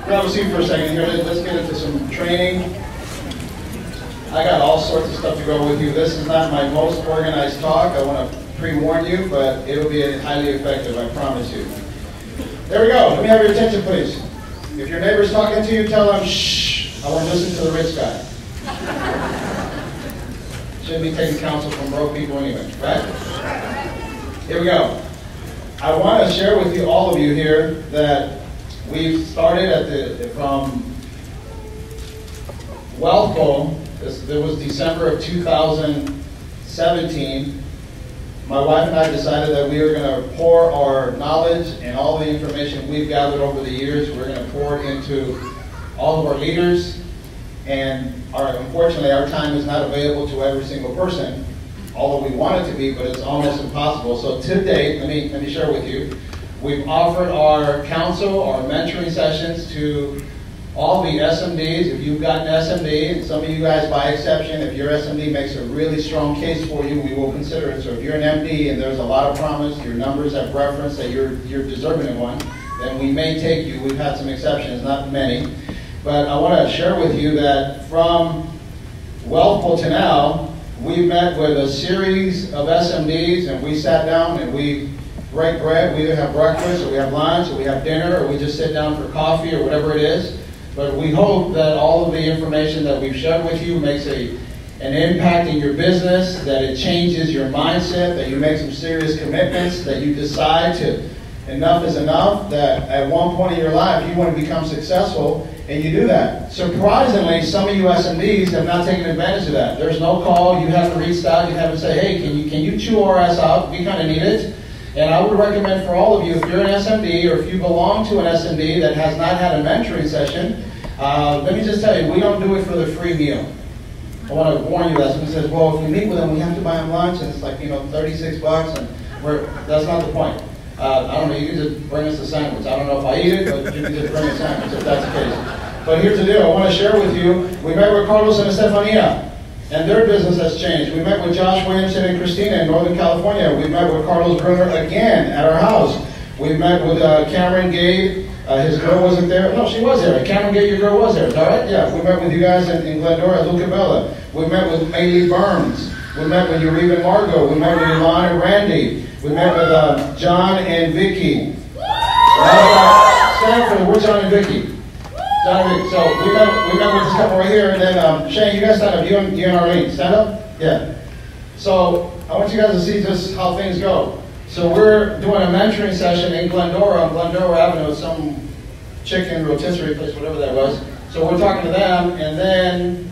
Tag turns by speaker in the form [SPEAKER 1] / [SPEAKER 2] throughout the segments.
[SPEAKER 1] Grab a seat for a second here. Let's get into some training. I got all sorts of stuff to go with you. This is not my most organized talk. I want to pre-warn you, but it'll be highly effective, I promise you. There we go. Let me have your attention, please. If your neighbor's talking to you, tell them, shh, I want to listen to the rich guy. Shouldn't be taking counsel from broke people anyway, right? Here we go. I want to share with you, all of you here, that we've started from WealthGo. It was December of 2017. My wife and I decided that we were going to pour our knowledge and all the information we've gathered over the years, we're going to pour it into all of our leaders. And unfortunately, our time is not available to every single person, although we want it to be, but it's almost impossible. So to date, let me share with you, we've offered our counsel, our mentoring sessions to all the SMDs. If you've got an SMD, and some of you guys by exception, if your SMD makes a really strong case for you, we will consider it. So if you're an MD and there's a lot of promise, your numbers have reference that you're deserving of one, then we may take you. We've had some exceptions, not many. But I want to share with you that from WealthGo to now, we met with a series of SMDs, and we sat down and we break bread. We either have breakfast, or we have lunch, or we have dinner, or we just sit down for coffee, or whatever it is. But we hope that all of the information that we've shared with you makes an impact in your business, that it changes your mindset, that you make some serious commitments, that you decide to enough is enough, that at one point in your life you want to become successful, and you do that. Surprisingly, some of you SMDs have not taken advantage of that. There's no call, you haven't reached out, you haven't said, hey, can you chew our ass out? We kind of need it. And I would recommend for all of you, if you're an SMD or if you belong to an SMD that has not had a mentoring session, let me just tell you, we don't do it for the free meal. I want to warn you that somebody says, well, if we meet with them, we have to buy them lunch, and it's like, $36, and that's not the point. I don't know, you can just bring us a sandwich. I don't know if I eat it, but you can just bring a sandwich if that's the case. But here's the deal, I want to share with you, we met with Carlos and Estefania, and their business has changed. We met with Josh Williamson and Christina in Northern California. We met with Carlos Bruner again at our house. We met with Cameron Gade. His girl wasn't there. No, she was there. Cameron Gade, your girl was there. Is that right? Yeah. We met with you guys in Glendora at Luca Bella. We met with Maylee Burns. We met with Uribe and Margot. We met with Yvonne and Randy. We met with John and Vicky. Stanford, where's John and Vicky? John and Vicky. So we met with this couple right here. And then Shane, you guys stand up. You and Arlene. Stand up? Yeah. So I want you guys to see just how things go. So we're doing a mentoring session in Glendora on Glendora Avenue, some chicken rotisserie place, whatever that was. So we're talking to them, and then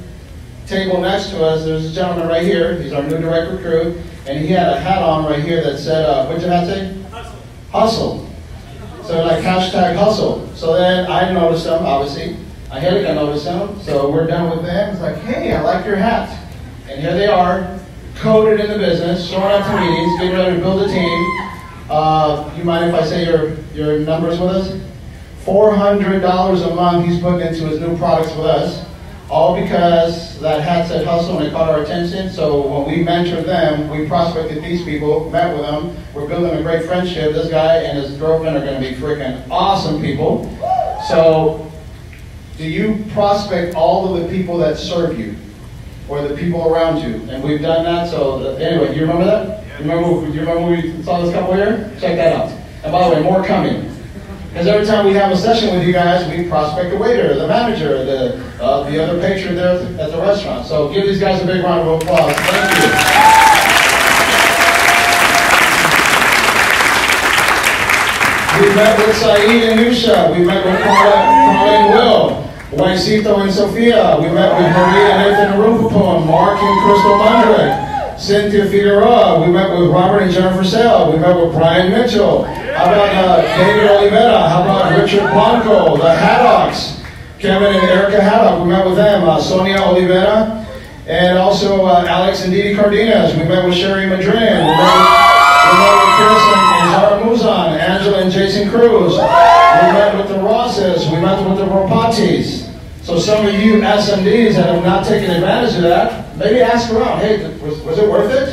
[SPEAKER 1] table next to us, there's a gentleman right here. He's our new direct recruit, and he had a hat on right here that said, what'd your hat say? Hustle. Hustle. So like hashtag hustle. So then I noticed him, obviously. Angelica noticed him, so we're done with them. It's like, hey, I like your hat. And here they are, coded in the business, showing up to meetings, getting ready to build a team. You mind if I say your numbers with us? $400 a month he's putting into his new products with us, all because that hat said hustle and it caught our attention. So when we mentored them, we prospected these people, met with them, we're building a great friendship. This guy and his girlfriend are going to be freaking awesome people. So do you prospect all of the people that serve you? Or the people around you, and we've done that. So anyway, do you remember that? Yeah. You remember we saw this couple here? Check that out. And by the way, more coming. Because every time we have a session with you guys, we prospect the waiter, the manager, the other patron there at the restaurant. So give these guys a big round of applause. Thank you. We met with Saeed and Nusha. We met with Carla and Will. Juancito and Sophia. We met with Maria and Nathan Arupapon, Mark and Crystal Mondrick, Cynthia Figueroa. We met with Robert and Jennifer Sale. We met with Brian Mitchell. How about David Olivera? How about Richard Blanco, the Haddocks? Kevin and Erica Haddock. We met with them. Sonia Olivera. And also Alex and Didi Cardenas. We met with Sherry Madrin. We met with Chris and Zara Muzan, Angela and Jason Cruz. We met with the Rosses. We met with the Ropatis. So some of you SMDs that have not taken advantage of that, maybe ask around, hey, was it worth it?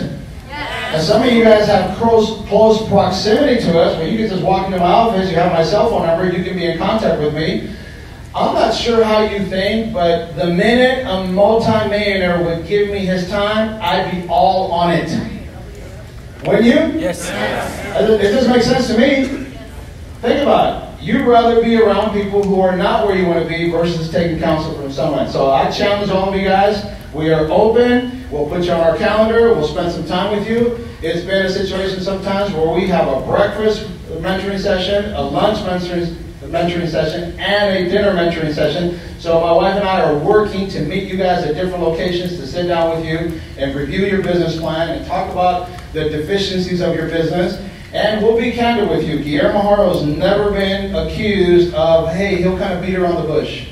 [SPEAKER 1] Yes. And some of you guys have close proximity to us, where you can just walk into my office, you have my cell phone number, you can be in contact with me. I'm not sure how you think, but the minute a multi-millionaire would give me his time, I'd be all on it. Wouldn't you?
[SPEAKER 2] Yes.
[SPEAKER 1] It doesn't make sense to me. Think about it. You'd rather be around people who are not where you want to be versus taking counsel from someone. So I challenge all of you guys. We are open. We'll put you on our calendar. We'll spend some time with you. It's been a situation sometimes where we have a breakfast mentoring session, a lunch mentoring session, and a dinner mentoring session. So my wife and I are working to meet you guys at different locations to sit down with you and review your business plan and talk about the deficiencies of your business. And we'll be candid with you. Guillermo Haro's never been accused of, hey, he'll kind of beat around the bush.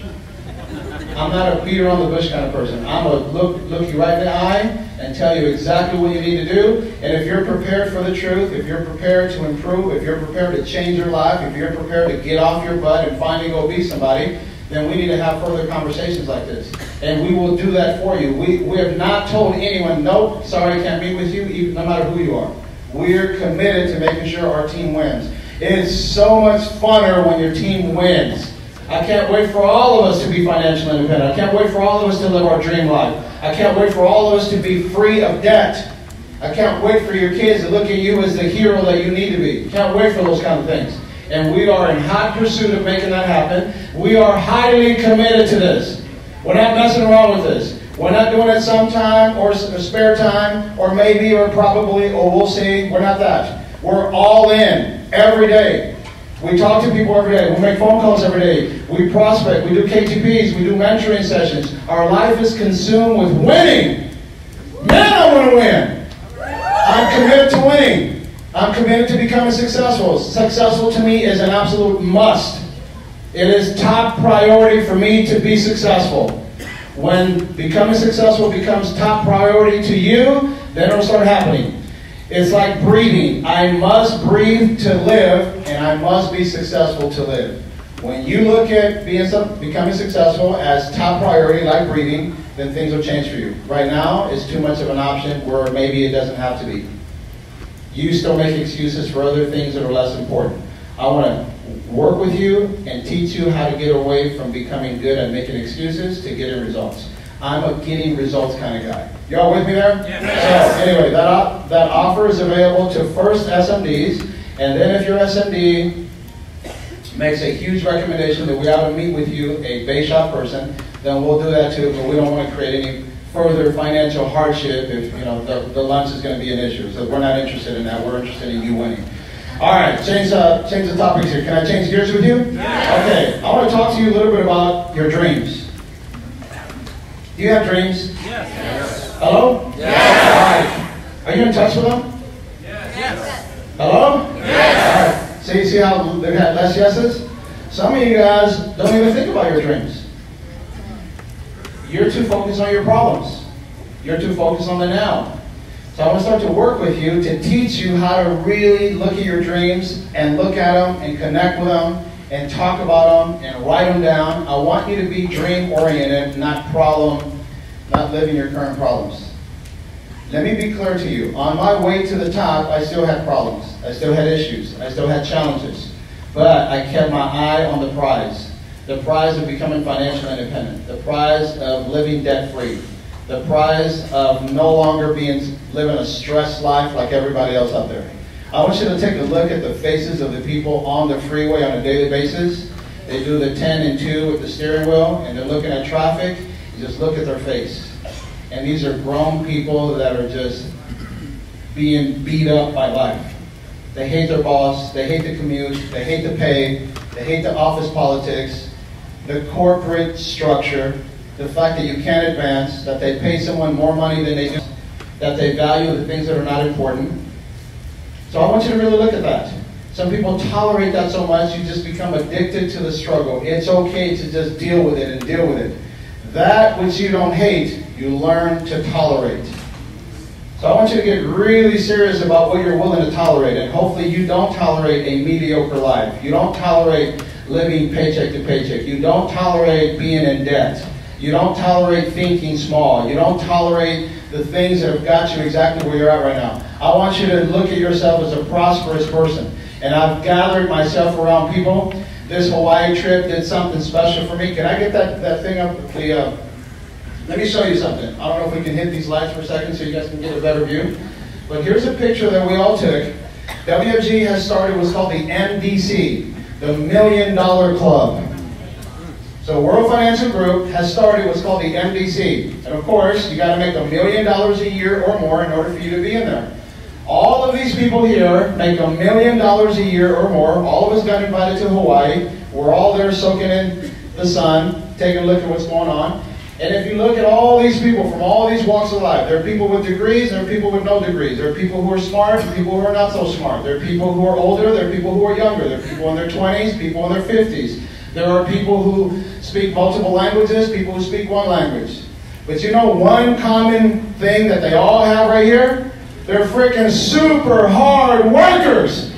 [SPEAKER 1] I'm not a beat around the bush kind of person. I'm a look you right in the eye and tell you exactly what you need to do. And if you're prepared for the truth, if you're prepared to improve, if you're prepared to change your life, if you're prepared to get off your butt and finally go be somebody, then we need to have further conversations like this. And we will do that for you. We have not told anyone, nope, sorry, I can't meet with you, no matter who you are. We're committed to making sure our team wins. It is so much funner when your team wins. I can't wait for all of us to be financially independent. I can't wait for all of us to live our dream life. I can't wait for all of us to be free of debt. I can't wait for your kids to look at you as the hero that you need to be. Can't wait for those kind of things. And we are in hot pursuit of making that happen. We are highly committed to this. We're not messing around with this. We're not doing it sometime or spare time or maybe or probably or we'll see. We're not that. We're all in every day. We talk to people every day. We make phone calls every day. We prospect. We do KTPs. We do mentoring sessions. Our life is consumed with winning. Man, I want to win. I'm committed to winning. I'm committed to becoming successful. Successful to me is an absolute must. It is top priority for me to be successful. When becoming successful becomes top priority to you, then it'll start happening. It's like breathing. I must breathe to live, and I must be successful to live. When you look at becoming successful as top priority, like breathing, then things will change for you. Right now, it's too much of an option where maybe it doesn't have to be. You still make excuses for other things that are less important. I want to work with you and teach you how to get away from becoming good at making excuses to getting results. I'm a getting results kind of guy. Y'all with me there? Yes. So anyway, that offer is available to first SMDs, and then if your SMD makes a huge recommendation that we ought to meet with you, a base shop person, then we'll do that too, but we don't want to create any further financial hardship if the lunch is going to be an issue. So we're not interested in that. We're interested in you winning. All right, change the topics here. Can I change gears with you? Yes. Okay, I want to talk to you a little bit about your dreams. Do you have dreams? Yes. Hello? Yes. All right. Are you in touch with them? Yes. Hello? Yes. All right. See how they've had less yeses? Some of you guys don't even think about your dreams. You're too focused on your problems. You're too focused on the now. So I want to start to work with you to teach you how to really look at your dreams and look at them and connect with them and talk about them and write them down. I want you to be dream-oriented, not living your current problems. Let me be clear to you. On my way to the top, I still had problems. I still had issues. I still had challenges. But I kept my eye on the prize. The prize of becoming financially independent. The prize of living debt-free. The prize of no longer living a stressed life like everybody else out there. I want you to take a look at the faces of the people on the freeway on a daily basis. They do the 10 and 2 with the steering wheel, and they're looking at traffic. You just look at their face. And these are grown people that are just being beat up by life. They hate their boss. They hate the commute. They hate the pay. They hate the office politics, the corporate structure, the fact that you can't advance, that they pay someone more money than they do, that they value the things that are not important. So I want you to really look at that. Some people tolerate that so much, you just become addicted to the struggle. It's okay to just deal with it and deal with it. That which you don't hate, you learn to tolerate. So I want you to get really serious about what you're willing to tolerate. And hopefully you don't tolerate a mediocre life. You don't tolerate living paycheck to paycheck. You don't tolerate being in debt. You don't tolerate thinking small. You don't tolerate the things that have got you exactly where you're at right now. I want you to look at yourself as a prosperous person. And I've gathered myself around people this Hawaii trip did something special for me. Can I get that thing up? Let me show you something. I don't know if we can hit these lights for a second so you guys can get a better view. But here's a picture that we all took. WFG has started what's called the MDC, the $1 Million Club. So World Financial Group has started what's called the MDC. And of course, you got to make $1 million a year or more in order for you to be in there. All of these people here make $1 million a year or more. All of us got invited to Hawaii. We're all there soaking in the sun, taking a look at what's going on. And if you look at all these people from all these walks of life, there are people with degrees, there are people with no degrees. There are people who are smart, people who are not so smart. There are people who are older, there are people who are younger. There are people in their 20s, people in their 50s. There are people who speak multiple languages, people who speak one language. But you know one common thing that they all have right here? They're freaking super hard workers.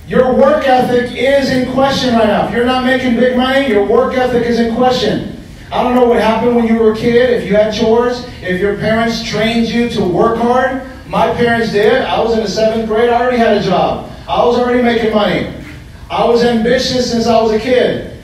[SPEAKER 1] Your work ethic is in question right now. If you're not making big money, your work ethic is in question. I don't know what happened when you were a kid, if you had chores, if your parents trained you to work hard. My parents did. I was in the 7th grade. I already had a job. I was already making money. I was ambitious since I was a kid.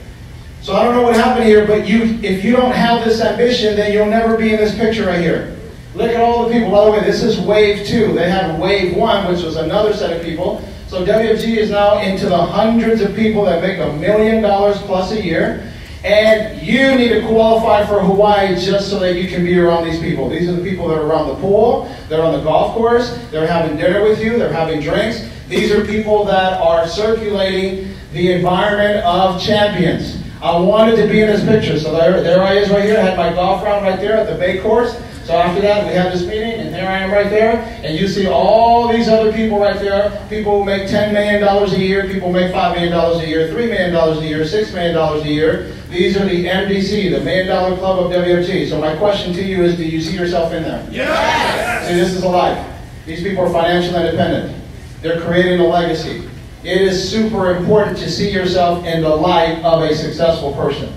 [SPEAKER 1] So I don't know what happened here, but if you don't have this ambition, then you'll never be in this picture right here. Look at all the people. By the way, this is wave 2. They had wave 1, which was another set of people. So WFG is now into the hundreds of people that make $1 million plus a year. And you need to qualify for Hawaii just so that you can be around these people. These are the people that are around the pool, they're on the golf course, they're having dinner with you, they're having drinks. These are people that are circulating the environment of champions. I wanted to be in this picture, so there I is right here. I had my golf round right there at the Bay Course. So after that, we had this meeting, and there I am right there. And you see all these other people right there. People who make $10 million a year, people who make $5 million a year, $3 million a year, $6 million a year. These are the MDC, the $1 Million Club of WFG. So my question to you is, do you see yourself in there?
[SPEAKER 2] Yes!
[SPEAKER 1] See, this is a life. These people are financially independent. They're creating a legacy. It is super important to see yourself in the light of a successful person.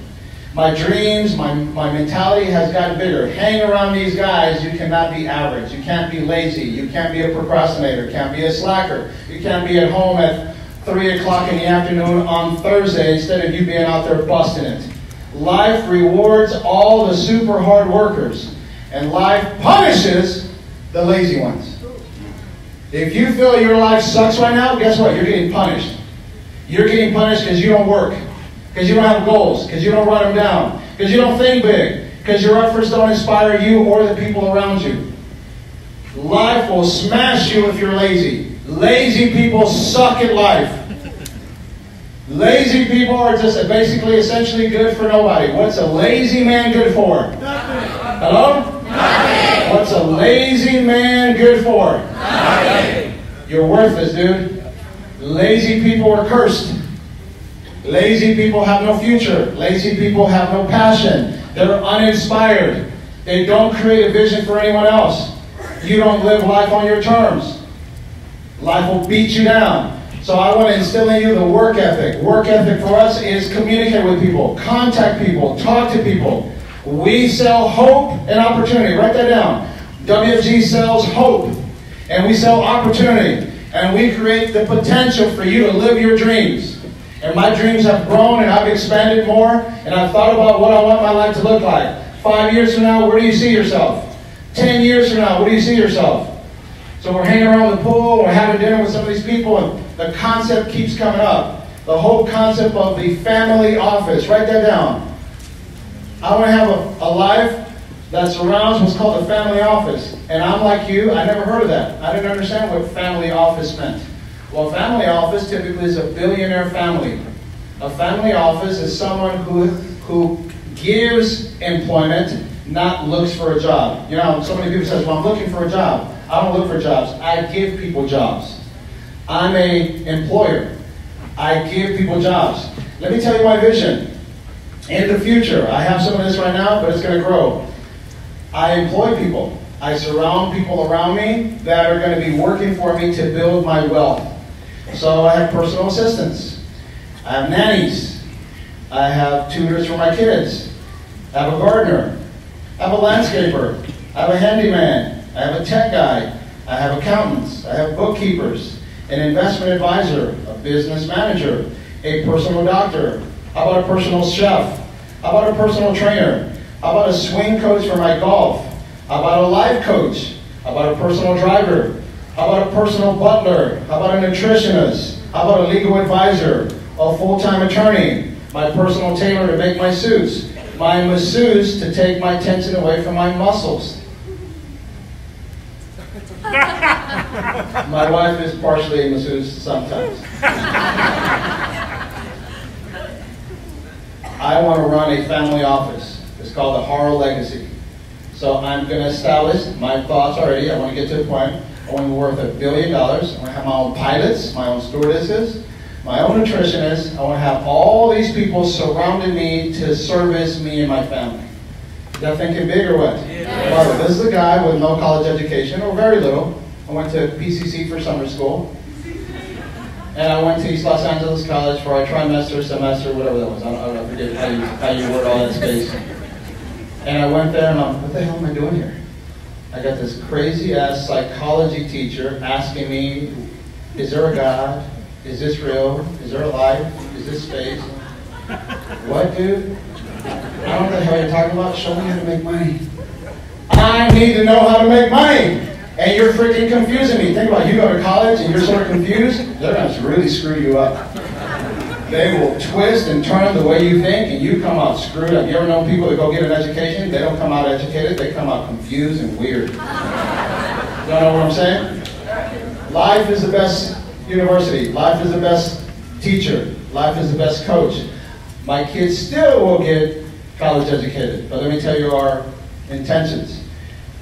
[SPEAKER 1] My dreams, my mentality has gotten bigger. Hang around these guys, you cannot be average. You can't be lazy. You can't be a procrastinator. You can't be a slacker. You can't be at home at 3 o'clock in the afternoon on Thursday instead of you being out there busting it. Life rewards all the super hard workers, and life punishes the lazy ones. If you feel your life sucks right now, guess what? You're getting punished. You're getting punished because you don't work, because you don't have goals, because you don't write them down, because you don't think big, because your efforts don't inspire you or the people around you. Life will smash you if you're lazy. Lazy people suck at life. Lazy people are just basically essentially good for nobody. What's a lazy man good for?
[SPEAKER 2] Nothing.
[SPEAKER 1] Hello?
[SPEAKER 2] Nothing.
[SPEAKER 1] What's a lazy man good for?
[SPEAKER 2] Nothing.
[SPEAKER 1] You're worthless, dude. Lazy people are cursed. Lazy people have no future. Lazy people have no passion. They're uninspired. They don't create a vision for anyone else. You don't live life on your terms. Life will beat you down. So I want to instill in you the work ethic. Work ethic for us is communicate with people, contact people, talk to people. We sell hope and opportunity. Write that down. WFG sells hope, and we sell opportunity, and we create the potential for you to live your dreams. And my dreams have grown, and I've expanded more, and I've thought about what I want my life to look like. 5 years from now, where do you see yourself? 10 years from now, where do you see yourself? So we're hanging around the pool, we're having dinner with some of these people, and the concept keeps coming up. The whole concept of the family office. Write that down. I want to have a life that surrounds what's called the family office. And I'm like you, I never heard of that. I didn't understand what family office meant. Well, family office typically is a billionaire family. A family office is someone who gives employment, not looks for a job. You know, so many people say, well, I'm looking for a job. I don't look for jobs. I give people jobs. I'm an employer. I give people jobs. Let me tell you my vision. In the future, I have some of this right now, but it's going to grow. I employ people. I surround people around me that are going to be working for me to build my wealth. So I have personal assistants. I have nannies. I have tutors for my kids. I have a gardener. I have a landscaper. I have a handyman. I have a tech guy. I have accountants. I have bookkeepers, an investment advisor, a business manager, a personal doctor? How about a personal chef? How about a personal trainer? How about a swing coach for my golf? How about a life coach? How about a personal driver? How about a personal butler? How about a nutritionist? How about a legal advisor? A full-time attorney? My personal tailor to make my suits? My masseuse to take my tension away from my muscles? My wife is partially a masseuse sometimes. I want to run a family office. It's called the Haro Legacy. So I'm going to establish my thoughts already. I want to get to the point. I want to be worth $1 billion. I want to have my own pilots, my own stewardesses, my own nutritionists. I want to have all these people surrounding me to service me and my family. Is that thinking big or what?
[SPEAKER 2] Yeah.
[SPEAKER 1] Well, this is a guy with no college education, or very little. I went to PCC for summer school. And I went to East Los Angeles College for a trimester, semester, whatever that was. I forget how you word all that space. And I went there and I'm, what the hell am I doing here? I got this crazy ass psychology teacher asking me, is there a God? Is this real? Is there a life? Is this space? What, dude? I don't know what the hell you're talking about. Show me how to make money. I need to know how to make money. And you're freaking confusing me. Think about it. You go to college and you're sort of confused. They're going to really screw you up. They will twist and turn the way you think, and you come out screwed up. You ever know people that go get an education? They don't come out educated. They come out confused and weird. You know what I'm saying? Life is the best university. Life is the best teacher. Life is the best coach. My kids still will get college educated. But let me tell you our intentions.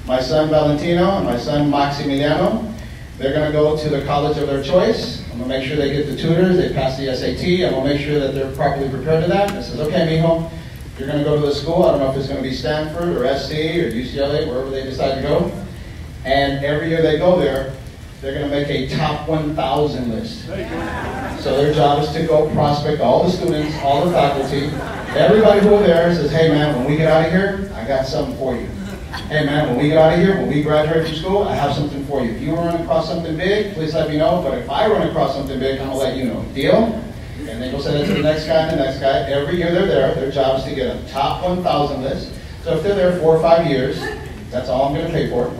[SPEAKER 1] My son Valentino and my son Maximiliano, they're going to go to the college of their choice. I'm going to make sure they get the tutors, they pass the SAT. I'm going to make sure that they're properly prepared to that. And I says, okay, mijo, you're going to go to the school. I don't know if it's going to be Stanford or SC or UCLA, wherever they decide to go. And every year they go there, they're going to make a top 1,000 list. So their job is to go prospect all the students, all the faculty. Everybody who are there says, hey man, when we get out of here, I got something for you. Hey man, when we get out of here, when we graduate from school, I have something for you. If you run across something big, please let me know. But if I run across something big, I'm going to let you know. Deal? And they go say that to the next guy and the next guy. Every year they're there. Their job is to get a top 1,000 list. So if they're there 4 or 5 years, that's all I'm going to pay for.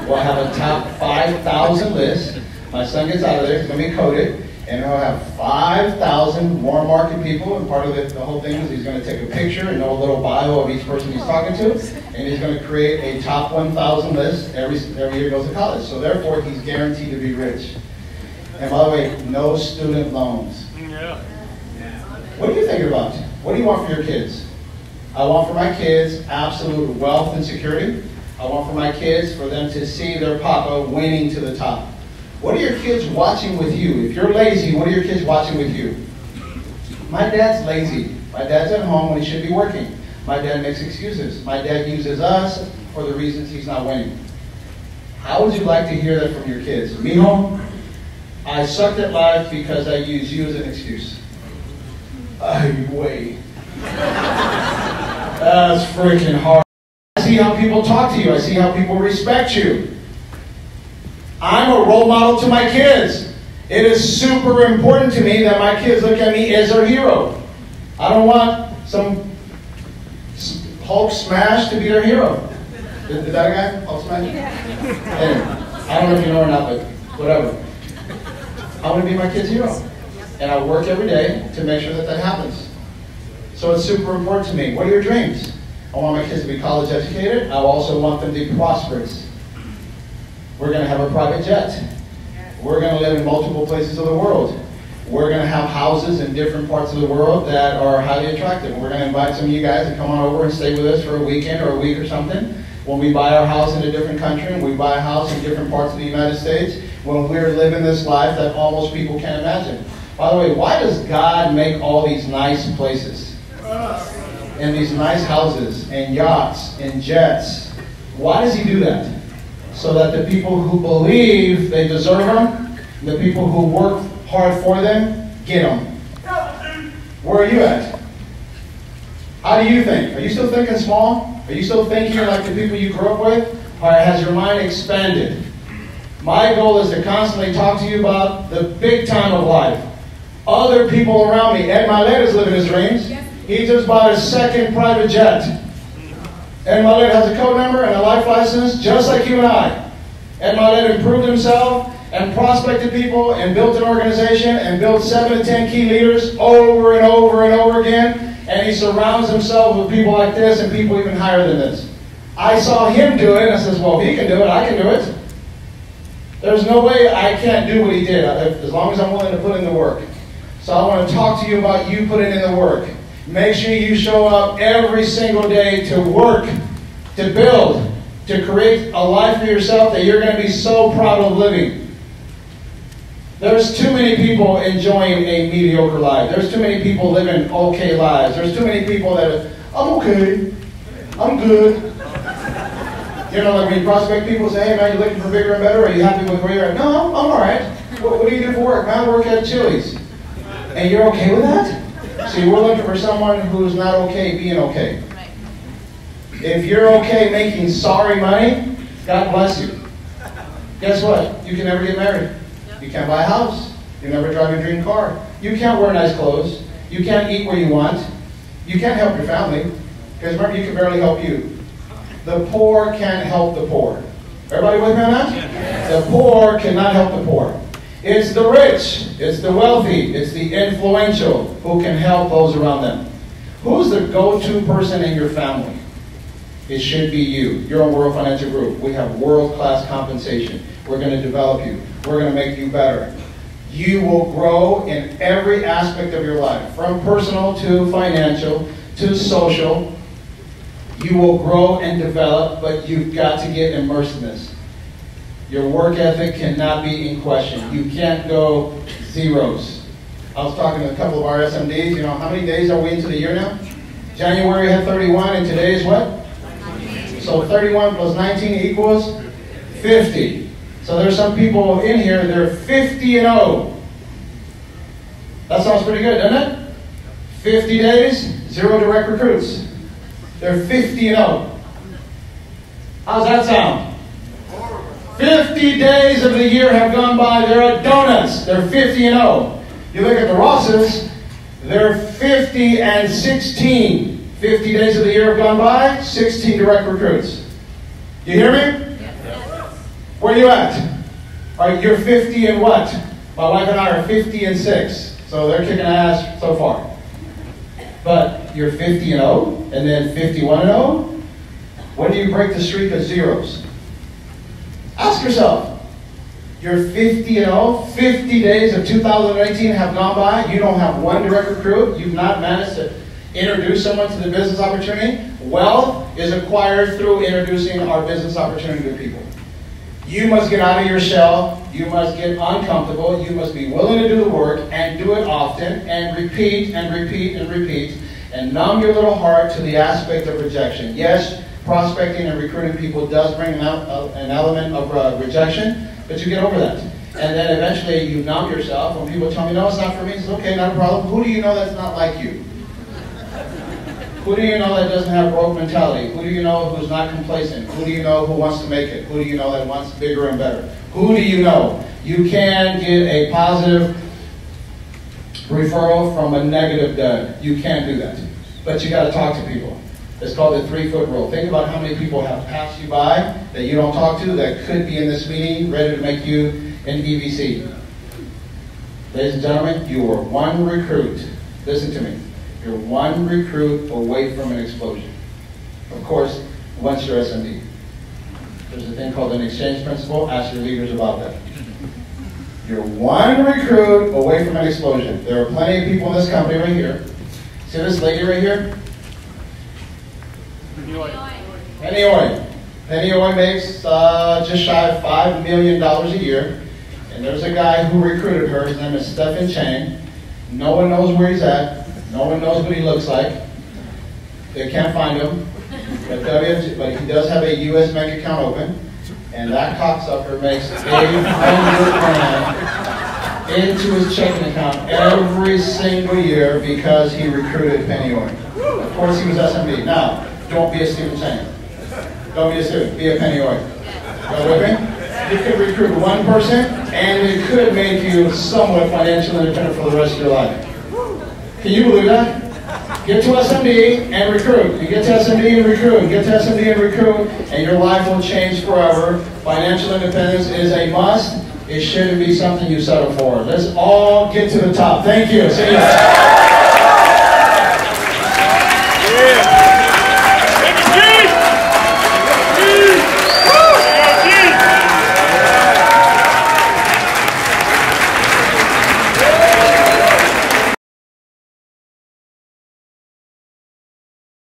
[SPEAKER 1] We'll have a top 5,000 list. My son gets out of there. He's going to be coded. And he'll have 5,000 warm market people, and part of the whole thing is he's going to take a picture and know a little bio of each person he's talking to, and he's going to create a top 1,000 list every year he goes to college. So therefore, he's guaranteed to be rich. And by the way, no student loans. What are you thinking about? What do you want for your kids? I want for my kids absolute wealth and security. I want for my kids for them to see their papa winning to the top. What are your kids watching with you? If you're lazy, what are your kids watching with you? My dad's lazy. My dad's at home when he should be working. My dad makes excuses. My dad uses us for the reasons he's not winning. How would you like to hear that from your kids? Mijo, I sucked at life because I use you as an excuse. Ay, wait. That's freaking hard. I see how people talk to you. I see how people respect you. I'm a role model to my kids. It is super important to me that my kids look at me as their hero. I don't want some Hulk smash to be their hero. Is that a guy? Hulk smash? Yeah. Anyway, I don't know if you know or not, but whatever. I want to be my kid's hero. And I work every day to make sure that that happens. So it's super important to me. What are your dreams? I want my kids to be college educated. I also want them to be prosperous. We're going to have a private jet. We're going to live in multiple places of the world. We're going to have houses in different parts of the world that are highly attractive. We're going to invite some of you guys to come on over and stay with us for a weekend or a week or something. When we buy our house in a different country and we buy a house in different parts of the United States, when we're living this life that almost people can't imagine. By the way, why does God make all these nice places? And these nice houses and yachts and jets? Why does he do that? So that the people who believe they deserve them, the people who work hard for them, get them. Where are you at? How do you think? Are you still thinking small? Are you still thinking like the people you grew up with? Or has your mind expanded? My goal is to constantly talk to you about the big time of life. Other people around me. Ed Milet is living his dreams. He just bought his second private jet. Ed Milet has a code number and a life license, just like you and I. Ed Milet improved himself and prospected people and built an organization and built 7 to 10 key leaders over and over and over again. And he surrounds himself with people like this and people even higher than this. I saw him do it and I says, well, if he can do it, I can do it. There's no way I can't do what he did, as long as I'm willing to put in the work. So I want to talk to you about you putting in the work. Make sure you show up every single day to work, to build, to create a life for yourself that you're going to be so proud of living. There's too many people enjoying a mediocre life. There's too many people living okay lives. There's too many people that are, I'm okay, I'm good. You know, like when you prospect people, say, hey man, you looking for bigger and better? Are you happy with where you're at? No, I'm all right. What do you do for work? Man, I work at Chili's. And you're okay with that? See, we're looking for someone who's not okay being okay. If you're okay making sorry money, God bless you. Guess what? You can never get married. You can't buy a house. You never drive your dream car. You can't wear nice clothes. You can't eat where you want. You can't help your family. Because remember, you can barely help you. The poor can't help the poor. Everybody with me on that? The poor cannot help the poor. It's the rich, it's the wealthy, it's the influential who can help those around them. Who's the go-to person in your family? It should be you. You're on World Financial Group. We have world-class compensation. We're going to develop you. We're going to make you better. You will grow in every aspect of your life, from personal to financial to social. You will grow and develop, but you've got to get immersed in this. Your work ethic cannot be in question. You can't go zeros. I was talking to a couple of our SMDs. You know, how many days are we into the year now? January had 31, and today is what? 19. So 31 plus 19 equals 50. So there's some people in here, they're 50 and 0. That sounds pretty good, doesn't it? 50 days, 0 direct recruits. They're 50 and 0. How's that sound? 50 days of the year have gone by. They're at donuts. They're 50 and 0. You look at the Rosses, they're 50 and 16. 50 days of the year have gone by, 16 direct recruits. You hear me? Yes. Where are you at? You're 50 and what? My wife and I are 50 and 6. So they're kicking ass so far. But you're 50 and 0, and then 51 and 0. When do you break the streak of zeros? Ask yourself. You're 50 and 0. 50 days of 2018 have gone by. You don't have one direct recruit. You've not managed to introduce someone to the business opportunity. Wealth is acquired through introducing our business opportunity to people. You must get out of your shell. You must get uncomfortable. You must be willing to do the work and do it often and repeat and repeat and repeat and numb your little heart to the aspect of rejection. Yes, prospecting and recruiting people does bring an element of rejection, but you get over that. And then eventually you numb yourself. When people tell me, no, it's not for me, it's okay, not a problem. Who do you know that's not like you? Who do you know that doesn't have growth mentality? Who do you know who's not complacent? Who do you know who wants to make it? Who do you know that wants bigger and better? Who do you know? You can get a positive referral from a negative dud. You can't do that. But you got to talk to people. It's called the 3-foot rule. Think about how many people have passed you by that you don't talk to that could be in this meeting ready to make you an EVC. Ladies and gentlemen, you are one recruit. Listen to me. You're one recruit away from an explosion. Of course, once you're SMD. There's a thing called an exchange principle. Ask your leaders about that. You're one recruit away from an explosion. There are plenty of people in this company right here. See this lady right here? Penny Oy. Penny Oy makes just shy of $5 million a year. And there's a guy who recruited her. His name is Stephen Chang. No one knows where he's at. No one knows what he looks like. They can't find him. But he does have a U.S. bank account open. And that cocksucker makes $800,000 into his checking account every single year because he recruited Penny Oy. Of course, he was SMB. Now, don't be a Stephen Chang. Don't be a student. Be a Penny Oy. Go with me? You could recruit one person, and it could make you somewhat financially independent for the rest of your life. Can you believe that? Get to SMD and recruit. You get to SMD and recruit. Get to SMD and recruit, and your life will change forever. Financial independence is a must. It shouldn't be something you settle for. Let's all get to the top. Thank you. See you.